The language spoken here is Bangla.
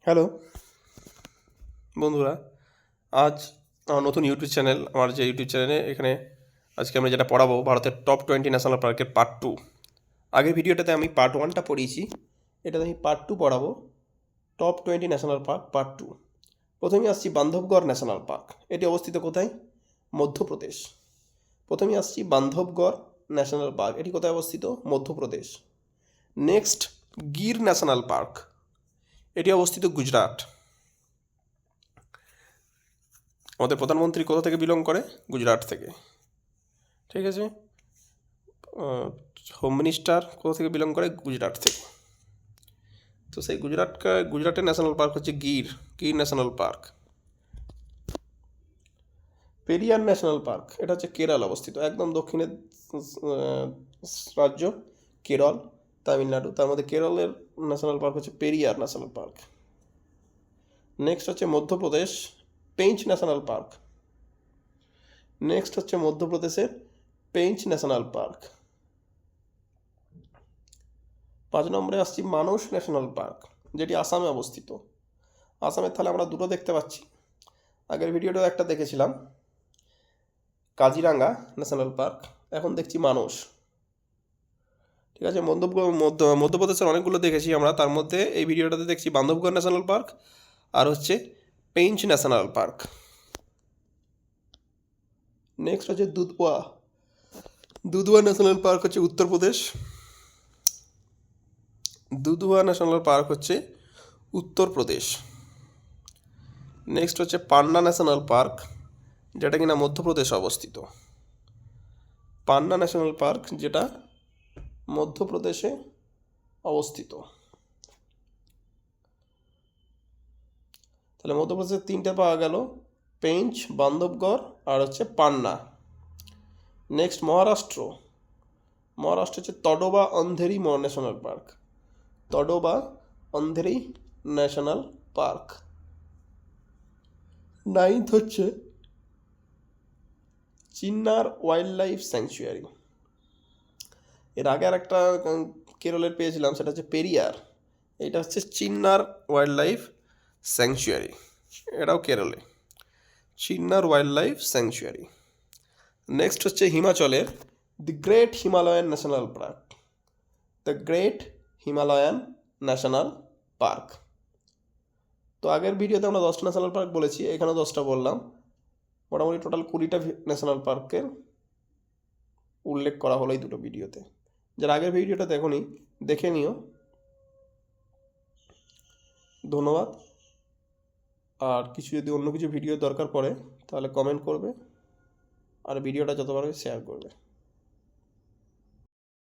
হ্যালো বন্ধুরা, আজ আমার নতুন ইউটিউব চ্যানেল, আমার যে ইউটিউব চ্যানেলে এখানে আজকে আমরা যেটা পড়াবো ভারতের টপ 20 ন্যাশনাল পার্কের পার্ট 2। আগের ভিডিওটাতে আমি পার্ট 1টা পড়িয়েছি, এটাতে আমি পার্ট 2 পড়াবো। Top 20 national park part 2। প্রথমে আসছি বান্ধবগড় ন্যাশনাল পার্ক। এটি অবস্থিত কোথায়? মধ্যপ্রদেশ। প্রথমে আসছি বান্ধবগড় ন্যাশনাল পার্ক, এটি কোথায় অবস্থিত? Madhya Pradesh. Next Gir national park, এটি অবস্থিত গুজরাট। আমাদের প্রধানমন্ত্রী কোথা থেকে বিলং করে? গুজরাট থেকে। ঠিক আছে। হোম মিনিস্টার কোথা থেকে বিলং করে? গুজরাট থেকে। তো সেই গুজরাটের ন্যাশনাল পার্ক হচ্ছে Gir national park. Periyar national park, এটা হচ্ছে কেরল অবস্থিত, একদম দক্ষিণের রাজ্য কেরল, তামিলনাড়ু। তার মধ্যে কেরলের ন্যাশনাল পার্ক হচ্ছে পেরিয়ার ন্যাশনাল পার্ক। নেক্সট হচ্ছে Madhya Pradesh Pench national park. Next হচ্ছে মধ্যপ্রদেশের পেঞ্চ ন্যাশনাল পার্ক। 5 নম্বরে আসছি মানস ন্যাশনাল পার্ক, যেটি আসামে অবস্থিত। আসামের তাহলে আমরা দুটো দেখতে পাচ্ছি। আগের ভিডিওটাও একটা দেখেছিলাম, কাজিরাঙ্গা ন্যাশনাল পার্ক। এখন দেখছি মানস। ঠিক আছে। মধ্যপ্রদেশের অনেকগুলো দেখেছি আমরা, তার মধ্যে এই ভিডিওটাতে দেখছি বান্ধবগড় ন্যাশনাল পার্ক আর হচ্ছে পেঞ্চ ন্যাশনাল পার্ক। নেক্সট হচ্ছে দুধওয়া ন্যাশনাল পার্ক হচ্ছে উত্তরপ্রদেশ। দুধওয়া ন্যাশনাল পার্ক হচ্ছে উত্তরপ্রদেশ। নেক্সট হচ্ছে পান্না ন্যাশনাল পার্ক, যেটা কিনা মধ্যপ্রদেশে অবস্থিত। পান্না ন্যাশনাল পার্ক, যেটা মধ্যপ্রদেশে অবস্থিত। তাহলে মধ্যপ্রদেশের 3টে পাওয়া গেল, পেঞ্চ, বান্ধবগড় আর হচ্ছে পান্না। নেক্সট মহারাষ্ট্র হচ্ছে Tadoba Andheri national park. Tadoba Andheri national park. 9th হচ্ছে চিন্নার ওয়াইল্ড লাইফ স্যাংচুয়ারি। এর আগে আর একটা কেরলের পেয়েছিলাম, সেটা হচ্ছে পেরিয়ার। এটা হচ্ছে চিন্নার ওয়াইল্ড লাইফ স্যাংচুয়ারি, এটাও কেরলে। Chinnar wild life sanctuary. Next হচ্ছে হিমাচলের the great Himalayan national park. The great Himalayan national park. তো আগের ভিডিওতে আমরা 10টা ন্যাশনাল পার্ক বলেছি, এখানে 10টা বললাম। মোটামুটি টোটাল 20টা ন্যাশনাল পার্কের উল্লেখ করা হলো এই দুটো ভিডিওতে। যার আগের ভিডিওটা দেখোনি, দেখে নিও। ধন্যবাদ। আর কিছু যদি অন্য কিছু ভিডিও দরকার পড়ে তাহলে কমেন্ট করবে, আর ভিডিওটা যত পারবে শেয়ার করবে।